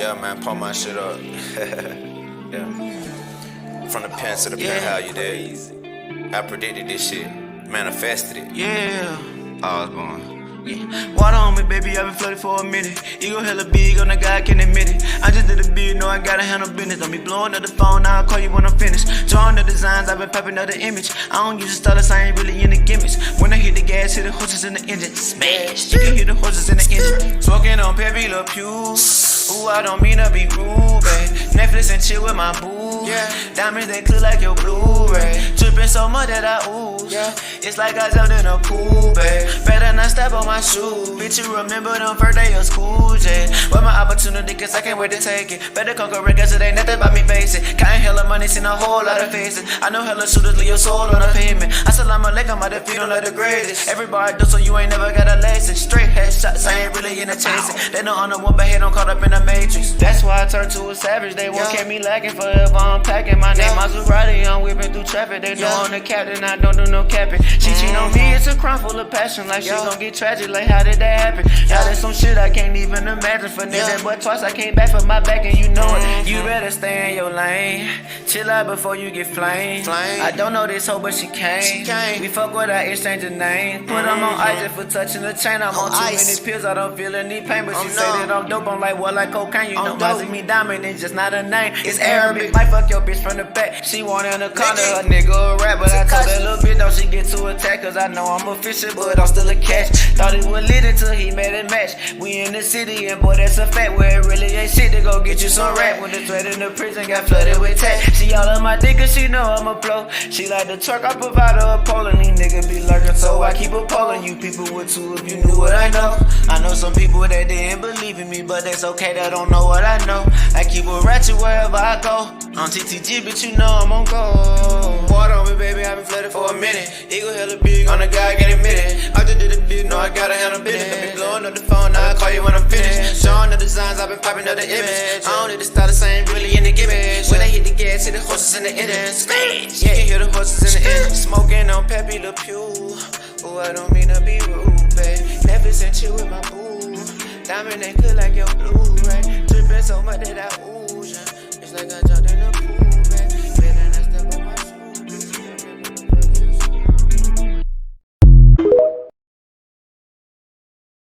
Yeah, man, pump my shit up. Yeah. From the pen to the penthouse, you did. I predicted this shit, manifested it. Yeah. Ozborne. Yeah. Water on me, baby, I've been floating for a minute. Ego hella big, on the guy, I can admit it. I just did a bid, know I gotta handle business. Don't be blowing up the phone, I'll call you when I'm finished. Drawing the designs, I've been popping up the image. I don't use the stylus, I ain't really in the gimmicks. When I hit the gas, hit the horses in the engine. Smash! You can hear the horses in the engine. Smoking on Peppy Le Pew. Ooh, I don't mean to be rude, babe. Netflix and chill with my boo. Yeah. Diamonds, they clear like your Blu-ray. Dripping so much that I ooze. Yeah. It's like I jumped in a pool, babe. Better not step on my shoe. Bitch, you remember them first day of school, Jay. What my opportunity, cause I can't wait to take it. Better conquer it, cause it ain't nothing about me basic. Counting hella money, seen a whole lot of faces. I know hella shooters leave your soul on the pavement. Assalamu alaikum, I defeat them like the greatest. Everybody do so you ain't never got a lace. Straight headshots, I ain't really in a chasing. They know I'm the one, but head on caught up in the matrix. That's why I turned to a savage. They won't keep me lacking forever. I'm packing my name, Mazzi Ozborne. I'm whipping through traffic. They know I'm the captain, I don't do no capping. She cheat on me, it's a crime full of passion. Like she gon' get tragic, like how did that happen? Yeah, there's some shit I can't even imagine. For that but twice I came back for my back and you know it. You better stay in your lane. Chill out before you get flamed. I don't know this hoe, but she came. We fuck with her, exchange a name. Put them on ice just for touching the chain. I'm on too many pills, I don't feel any pain. But she say that I'm dope, I'm like, well, like cocaine. You know, Mazzi me diamond, it's just not a name. It's Arabic. Might fuck your bitch from the back. She want in the corner, her nigga a rap. But I told that little bitch, don't she get to attack. Cause I know I'm a fisher, but I'm still a catch. Thought he was lit until he made a match. We in the city, and boy, that's a fact. Where it really ain't shit to go get you some rap. When the threat in the prison got flooded with tax. She all on my dick cause she know I'm a blow. She like the truck, I provide her a pole. And these niggas be lurking, so I keep a pole. And you people would too if you knew what I know. I know some people that didn't believe in me, but that's okay, they don't know what I know. I keep a ratchet wherever I go. On TTG, but you know I'm on go. Water on me, baby, I've been flooded for a minute. Ego hella big, on the guy, I can't admit it. I just did a bid, know I gotta handle business. Don't be blowing up the phone, now I call you when I'm finished. Showing the designs, I've been popping up the image. I don't need to start the same, really in the gimmicks. When I hit the gas, hit the horses in the engine. Smash! Yeah, you can hear the horses in the engine. Smoking on Peppy Le Pew. Oh, I don't mean to be rude, babe. Netflix and chill with my boo. Diamond, they clear like your Blu-ray.